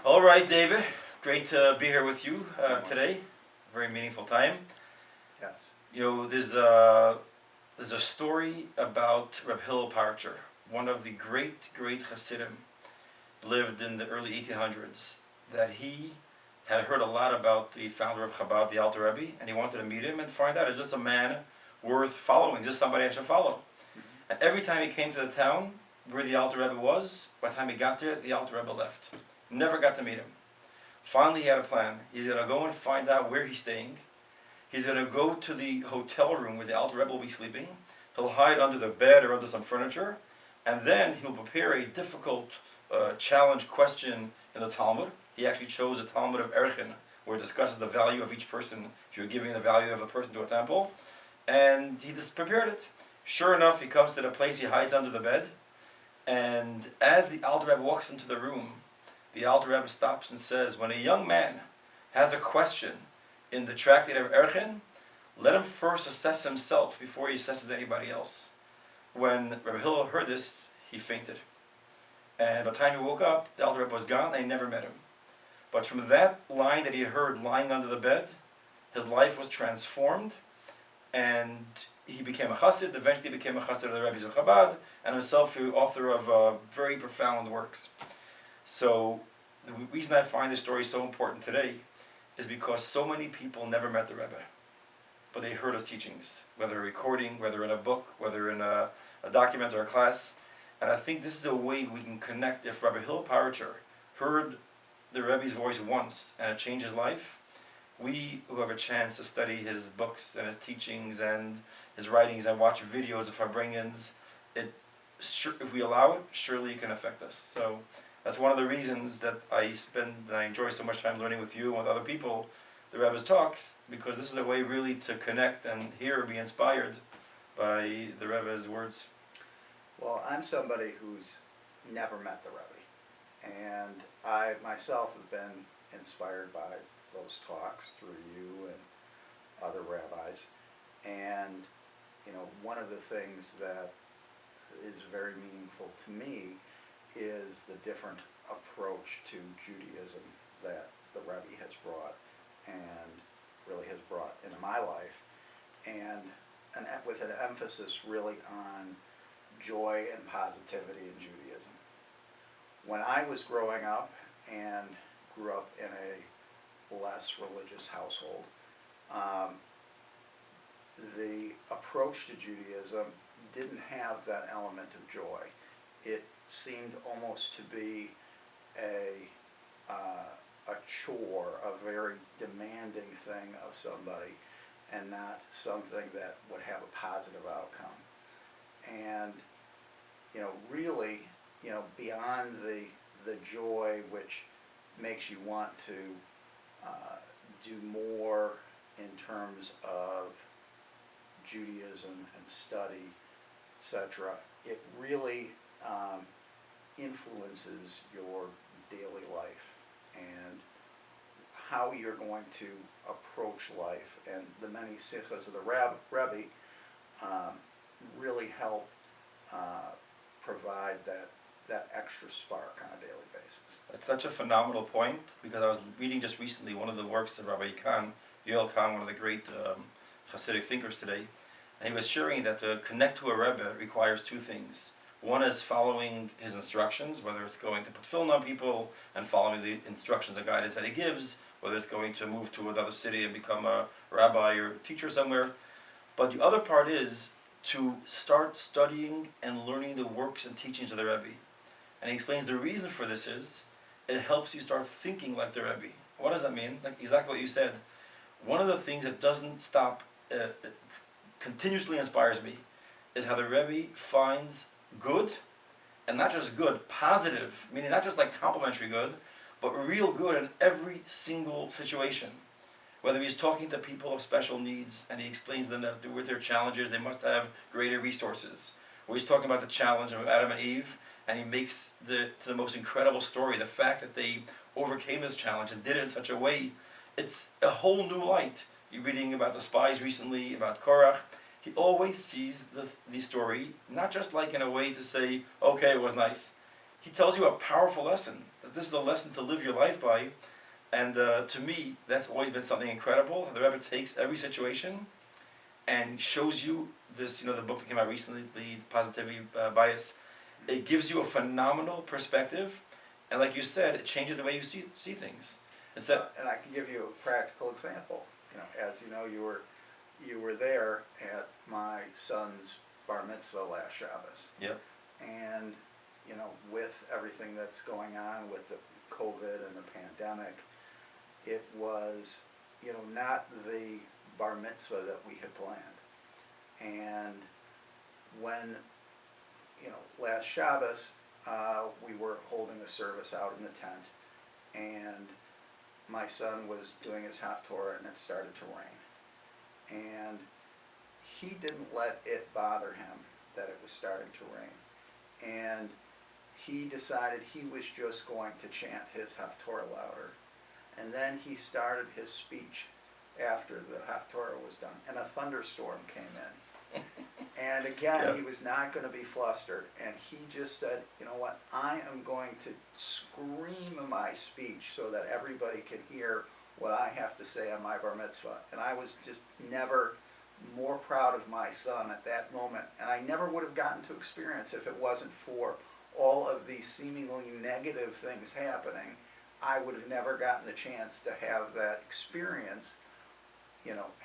All right, David. Great to be here with you today. Very meaningful time. Yes. You know, there's a story about Reb Hillel Parcher, one of the great Chassidim, lived in the early 1800s. That he had heard a lot about the founder of Chabad, the Alter Rebbe, and he wanted to meet him and find out, is this a man worth following? Is this somebody I should follow? And every time he came to the town where the Alter Rebbe was, by the time he got there, the Alter Rebbe left. Never got to meet him. Finally, he had a plan. He's going to go and find out where he's staying. He's going to go to the hotel room where the Alter Rebbe will be sleeping. He'll hide under the bed or under some furniture. And then he'll prepare a difficult challenge question in the Talmud. He actually chose a Talmud of Erchin, where it discusses the value of each person, if you're giving the value of a person to a temple. And he just prepared it. Sure enough, he comes to the place, he hides under the bed. And as the Alter Rebbe walks into the room, the Alter Rebbe stops and says, when a young man has a question in the tractate of Erchin, let him first assess himself before he assesses anybody else. When Rebbe Hillel heard this, he fainted. And by the time he woke up, the Alter Rebbe was gone and he never met him. But from that line that he heard lying under the bed, his life was transformed, and he became a Chassid. Eventually became a Chassid of the Rebbe's of Chabad, and himself the author of very profound works. So the reason I find this story so important today is because so many people never met the Rebbe, but they heard his teachings, whether a recording, whether in a book, whether in a document or a class. And I think this is a way we can connect. If Rabbi Hillel Parcher heard the Rebbe's voice once and it changed his life, we who have a chance to study his books and his teachings and his writings and watch videos of Farbrengens, if we allow it, surely it can affect us. So that's one of the reasons that I enjoy so much time learning with you and with other people the Rebbe's talks, because this is a way really to connect and hear or be inspired by the Rebbe's words. Well, I'm somebody who's never met the Rebbe, and I myself have been inspired by those talks through you and other rabbis. And, you know, one of the things that is very meaningful to me is the different approach to Judaism that the Rebbe has brought and really has brought into my life, and with an emphasis really on joy and positivity in Judaism. When I was growing up and grew up in a less religious household, the approach to Judaism didn't have that element of joy. It seemed almost to be a chore, a very demanding thing of somebody, and not something that would have a positive outcome. And, you know, really, you know, beyond the joy which makes you want to do more in terms of Judaism and study, etc., it really influences your daily life and how you're going to approach life. And the many sichos of the Rebbe really help provide that extra spark on a daily basis. That's such a phenomenal point, because I was reading just recently one of the works of Rabbi Yoel Kahn, one of the great Hasidic thinkers today, and he was sharing that to connect to a Rebbe requires two things. One is following his instructions, whether it's going to put tefillin on people and following the instructions and guidance that he gives, whether it's going to move to another city and become a rabbi or teacher somewhere. But the other part is to start studying and learning the works and teachings of the Rebbe. And he explains the reason for this is it helps you start thinking like the Rebbe. What does that mean? Like exactly what you said. One of the things that doesn't stop, continuously inspires me, is how the Rebbe finds good, and not just good, positive, meaning not just like complimentary good, but real good in every single situation. Whether he's talking to people of special needs and he explains them that with their challenges they must have greater resources, or he's talking about the challenge of Adam and Eve, and he makes the most incredible story, the fact that they overcame this challenge and did it in such a way, it's a whole new light. You're reading about the spies recently, about Korach. He always sees the story, not just like in a way to say, okay, it was nice. He tells you a powerful lesson, that this is a lesson to live your life by. And to me, that's always been something incredible. The Rebbe takes every situation and shows you this, the book that came out recently, the Positivity Bias. It gives you a phenomenal perspective, and like you said, it changes the way you see things. And I can give you a practical example. As you know, you were there at my son's bar mitzvah last Shabbos. Yep. And with everything that's going on with the COVID and the pandemic, it was not the bar mitzvah that we had planned. And when last Shabbos we were holding a service out in the tent, and my son was doing his Haftorah and it started to rain. And he didn't let it bother him that it was starting to rain. And he decided he was just going to chant his Haftorah louder. And then he started his speech after the Haftorah was done, and a thunderstorm came in. And again, Yeah. He was not going to be flustered, and he just said, you know what, I am going to scream in my speech so that everybody can hear what I have to say on my bar mitzvah. And I was just never more proud of my son at that moment, and I never would have gotten to experience if it wasn't for all of these seemingly negative things happening. I would have never gotten the chance to have that experience,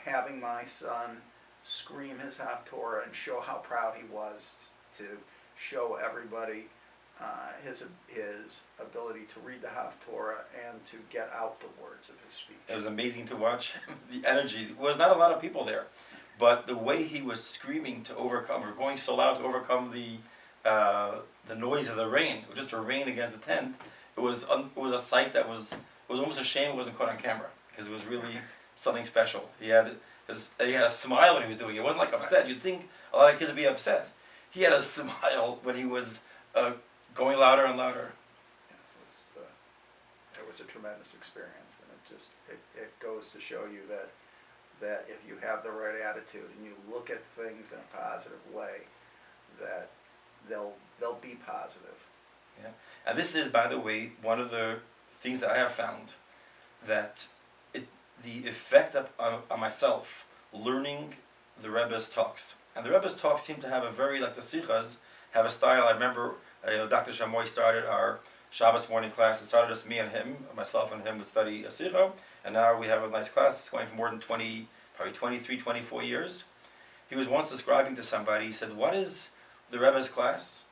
having my son scream his Haftorah and show how proud he was to show everybody his ability to read the Haftorah and to get out the words of his speech. It was amazing to watch the energy. There was not a lot of people there, but the way he was screaming to overcome, or going so loud to overcome the noise of the rain, or just the rain against the tent, it was a sight that was almost a shame it wasn't caught on camera, because it was really something special. He had a smile when he was doing it. It wasn't like upset. You'd think a lot of kids would be upset. He had a smile when he was going louder and louder. Yeah, it was a tremendous experience, and it goes to show you that if you have the right attitude and you look at things in a positive way, that they'll be positive. Yeah, and this is, by the way, one of the things that I have found, that the effect on myself learning the Rebbe's talks. And the Rebbe's talks seem to have a very, like the Sichas, have a style. I remember Dr. Shamoy started our Shabbos morning class. It started just me and him, myself and him would study a Sicha, and now we have a nice class. It's going for more than 23, 24 years. He was once describing to somebody, he said, what is the Rebbe's class?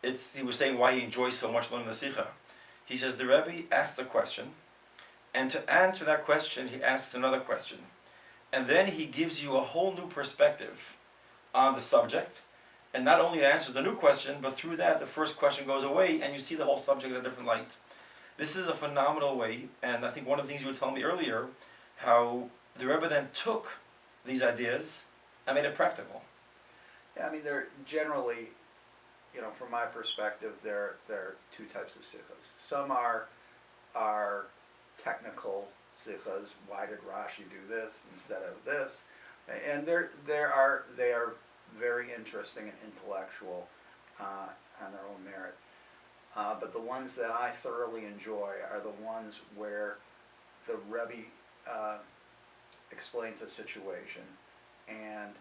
He was saying why he enjoys so much learning the Sicha. He says, the Rebbe asks a question, and to answer that question, he asks another question. And then he gives you a whole new perspective on the subject. And not only answers the new question, but through that, the first question goes away, and you see the whole subject in a different light. This is a phenomenal way, and I think one of the things you were telling me earlier, how the Rebbe then took these ideas and made it practical. Yeah, I mean, they're generally, from my perspective, there are two types of sichas. Some are technical sichas. Why did Rashi do this instead of this? And they are very interesting and intellectual on their own merit. But the ones that I thoroughly enjoy are the ones where the Rebbe explains a situation, and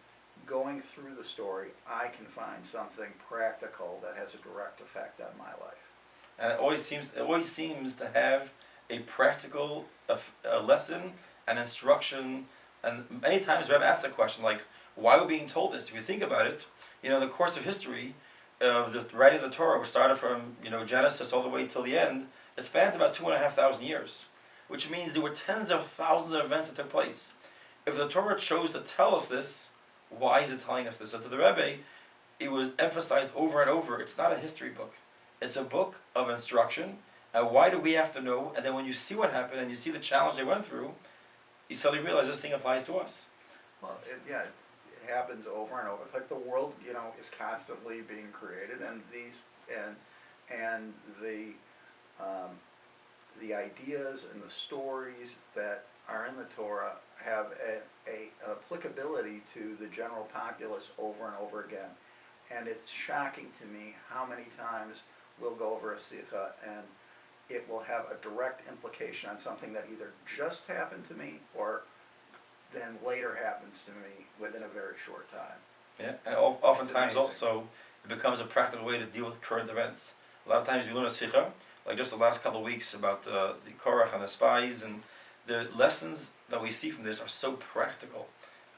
going through the story, I can find something practical that has a direct effect on my life. And it always seems to have a practical a lesson and instruction. And many times Rebbe asks the question, like, why are we being told this? If you think about it, the course of history of the writing of the Torah, which started from Genesis all the way till the end, it spans about 2,500 years, which means there were tens of thousands of events that took place. If the Torah chose to tell us this, why is it telling us this? So to the Rebbe, it was emphasized over and over. It's not a history book. It's a book of instruction. And why do we have to know? And then when you see what happened and you see the challenge they went through, you suddenly realize this thing applies to us. Well, it happens over and over. It's like the world, is constantly being created, and the ideas and the stories that are in the Torah have an applicability to the general populace over and over again. And it's shocking to me how many times we'll go over a sikha it will have a direct implication on something that either just happened to me or then later happens to me within a very short time. Yeah, and oftentimes amazing. also it becomes a practical way to deal with current events. A lot of times you learn a sikha, like just the last couple of weeks about the Korach and the spies, and the lessons that we see from this are so practical,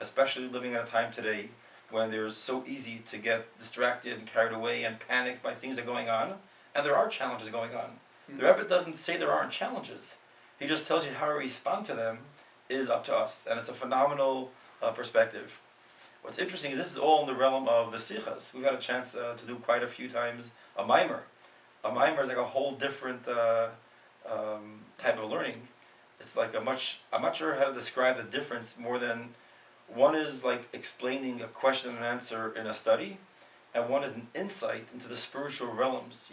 especially living at a time today when there's so easy to get distracted and carried away and panicked by things that are going on, and there are challenges going on. The Rebbe doesn't say there aren't challenges. He just tells you how to respond to them is up to us, and it's a phenomenal perspective. What's interesting is this is all in the realm of the sichas. We've had a chance to do quite a few times a mimer. A mimer is like a whole different type of learning. It's like I'm not sure how to describe the difference more than one is like explaining a question and answer in a study, and one is an insight into the spiritual realms.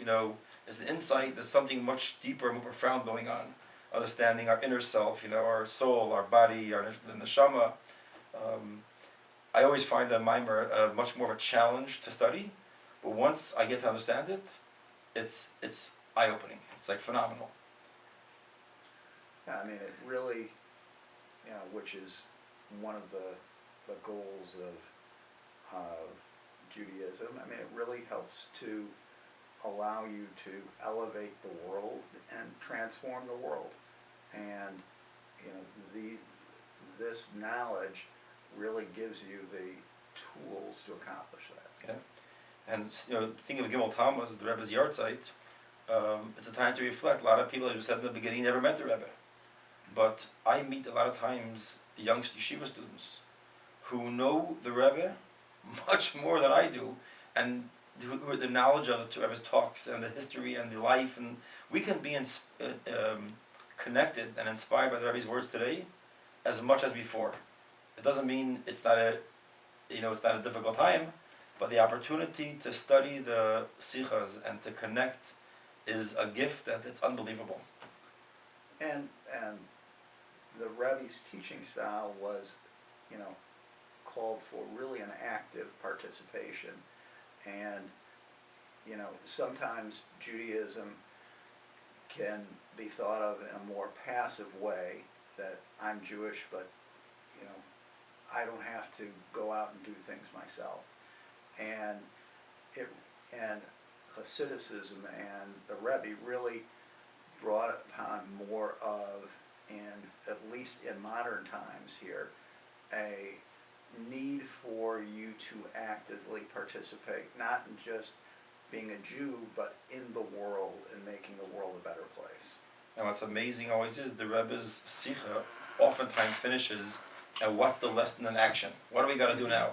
It's an insight, there's something much deeper, more profound going on. Understanding our inner self, our soul, our body, the neshama. I always find the mimer much more of a challenge to study, but once I get to understand it, it's eye-opening. It's like phenomenal. Yeah, I mean, it really, which is one of the goals of Judaism. I mean, it really helps to allow you to elevate the world and transform the world. And this knowledge really gives you the tools to accomplish that. Yeah, and think of Gimel Tammuz, the Rebbe's yahrtzeit. It's a time to reflect. A lot of people, as you said in the beginning, never met the Rebbe, but I meet a lot of times young yeshiva students who know the Rebbe much more than I do, and who the knowledge of the Rebbe's talks and the history and the life, and we can be connected and inspired by the Rebbe's words today as much as before. It doesn't mean it's not a difficult time, but the opportunity to study the sichas and to connect is a gift that it's unbelievable. And the Rebbe's teaching style was, called for really an active participation. And, sometimes Judaism can be thought of in a more passive way, that I'm Jewish, but, I don't have to go out and do things myself. And Chassidus and the Rebbe really brought upon more of, at least in modern times here, a need for you to actively participate, not in just being a Jew, but in the world and making the world a better place. And what's amazing always is the Rebbe's sikha oftentimes finishes, and what's the lesson in action? What do we got to do now?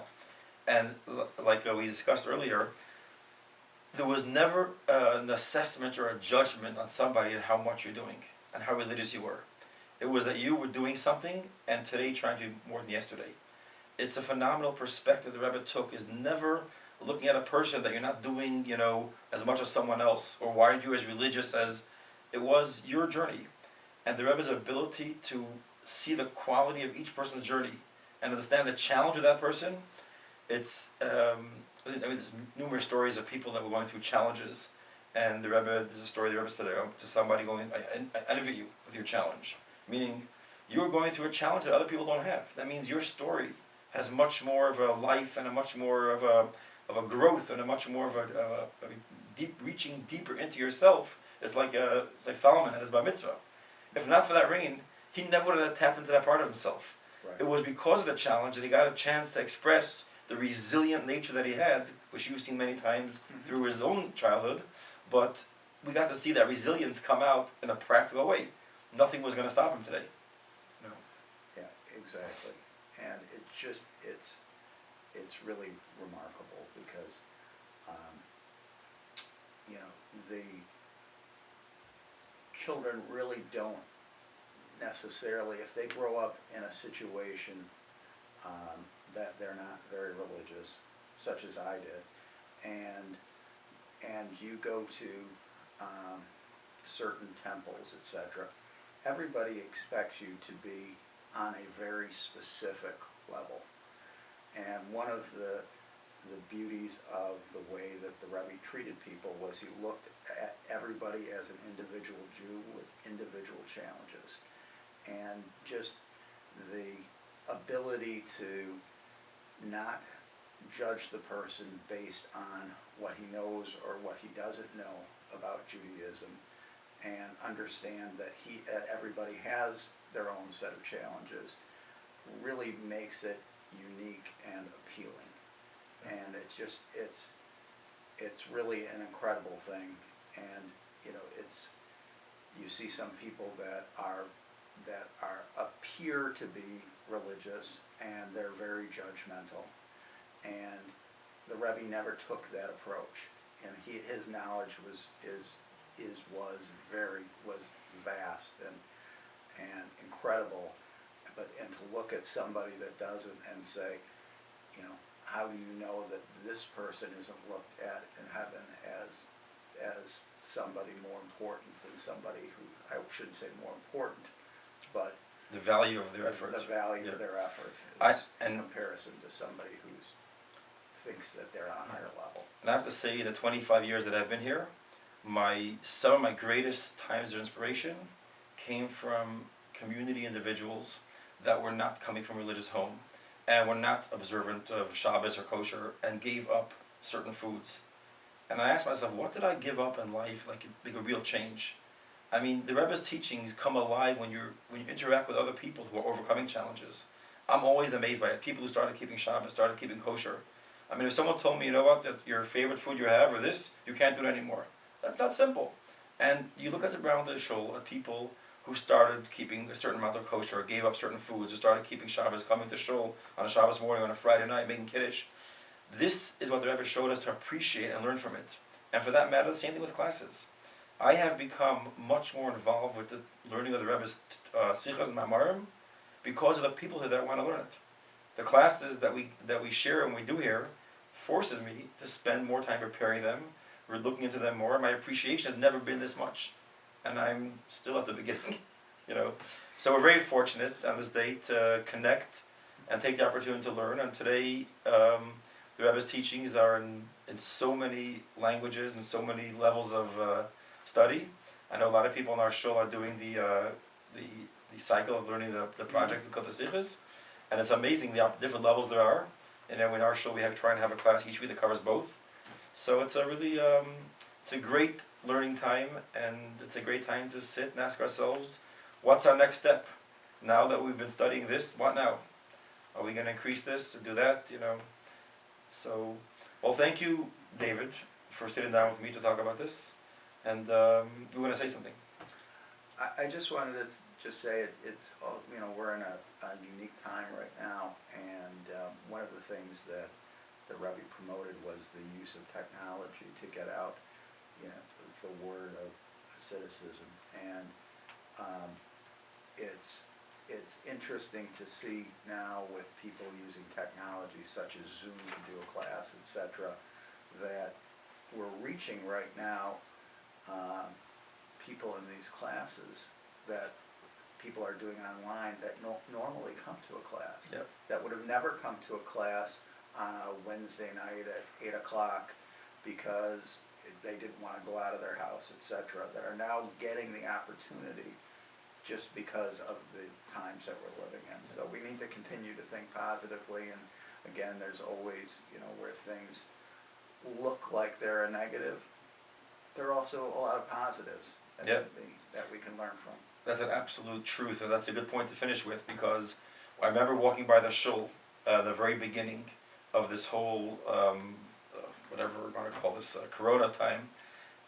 And like we discussed earlier, there was never an assessment or a judgment on somebody and how much you're doing and how religious you were. It was that you were doing something and today trying to do more than yesterday. It's a phenomenal perspective the Rebbe took, is never looking at a person that you're not doing, as much as someone else, or why aren't you as religious as it was your journey. And the Rebbe's ability to see the quality of each person's journey and understand the challenge of that person. It's, there's numerous stories of people that were going through challenges, and the Rebbe, there's a story the Rebbe said to somebody going, I envy you with your challenge. Meaning, you're going through a challenge that other people don't have. That means your story has much more of a life and a much more of a growth and a much more of a deep, reaching deeper into yourself. It's like Solomon and his bar mitzvah. If not for that rain, he never would have tapped into that part of himself. Right. It was because of the challenge that he got a chance to express the resilient nature that he had, which you've seen many times through his own childhood. But we got to see that resilience come out in a practical way. Nothing was going to stop him today. No. Yeah, exactly. And it's really remarkable because, the children really don't necessarily, if they grow up in a situation that they're not very religious, such as I did, and you go to certain temples, etc., everybody expects you to be on a very specific level. And one of the beauties of the way that the Rebbe treated people was he looked at everybody as an individual Jew with individual challenges. And just the ability to not judge the person based on what he knows or what he doesn't know about Judaism, and understand that everybody has their own set of challenges, really makes it unique and appealing. And it's really an incredible thing. And you see some people that appear to be religious, and they're very judgmental. And the Rebbe never took that approach, and his knowledge was vast and incredible. And to look at somebody that doesn't and say, how do you know that this person isn't looked at in heaven as somebody more important than somebody who, I shouldn't say more important, but the value of their effort. The value of their effort in comparison to somebody who thinks that they're on a higher level. And I have to say, in the 25 years that I've been here, some of my greatest times of inspiration came from community individuals that were not coming from a religious home and were not observant of Shabbos or kosher and gave up certain foods. And I asked myself, what did I give up in life, like a real change? I mean, the Rebbe's teachings come alive when you interact with other people who are overcoming challenges. I'm always amazed by it. People who started keeping Shabbos, started keeping kosher. I mean, if someone told me, you know what, that your favorite food you have or this, you can't do it anymore. That's not simple. And you look around the shul at people who started keeping a certain amount of kosher, gave up certain foods, who started keeping Shabbos, coming to shul on a Shabbos morning, on a Friday night, making Kiddush. This is what the Rebbe showed us to appreciate and learn from it. And for that matter, the same thing with classes. I have become much more involved with the learning of the Rebbe's sichas and mamarim because of the people that want to learn it. The classes that we share and we do here forces me to spend more time preparing them. We're looking into them more. My appreciation has never been this much, and I'm still at the beginning. So we're very fortunate on this day to connect and take the opportunity to learn. And today, the Rebbe's teachings are in so many languages and so many levels of study. I know a lot of people in our shul are doing the cycle of learning the project called the Sichas, and it's amazing the different levels there are. And then in our shul we try and have a class each week that covers both. So it's a really it's a great learning time, and it's a great time to sit and ask ourselves, what's our next step? Now that we've been studying this, what now? Are we going to increase this and do that? So, well, thank you, David, for sitting down with me to talk about this. And you want to say something? I just wanted to say it's all, we're in a unique time right now, and one of the things that the Rabbi promoted was the use of technology to get out, the word of Chassidus, and it's interesting to see now with people using technology such as Zoom to do a class, etc., that we're reaching right now people in these classes that people are doing online that normally come to a class. Yep. That would have never come to a class on a Wednesday night at 8 o'clock because they didn't want to go out of their house, etc., that are now getting the opportunity just because of the times that we're living in. So we need to continue to think positively, and again, there's always, where things look like they're a negative, there are also a lot of positives that we can learn from. That's an absolute truth, and that's a good point to finish with, because I remember walking by the shul the very beginning of this whole, whatever we're going to call this, Corona time,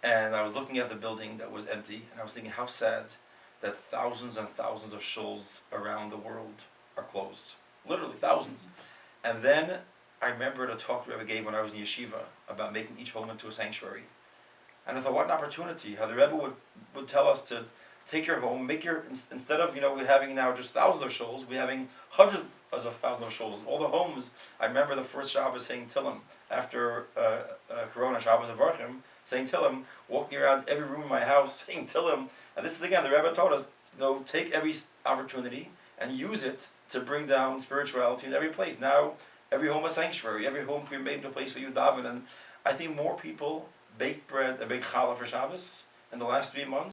and I was looking at the building that was empty, and I was thinking how sad that thousands and thousands of shuls around the world are closed. Literally thousands. And then I remember the talk Rebbe gave when I was in yeshiva about making each home into a sanctuary. And I thought, what an opportunity, how the Rebbe would tell us to take your home, instead of, we're having now just thousands of shuls, we're having hundreds of thousands of shuls. All the homes, I remember the first Shabbos saying Tillim, after Corona, Shabbos of Varchim, saying Tillim, walking around every room in my house saying Tillim. And this is again, the Rebbe taught us, take every opportunity and use it to bring down spirituality in every place. Now, Every home a sanctuary. Every home can be made into a place where you daven. And I think more people bake bread and bake challah for Shabbos in the last 3 months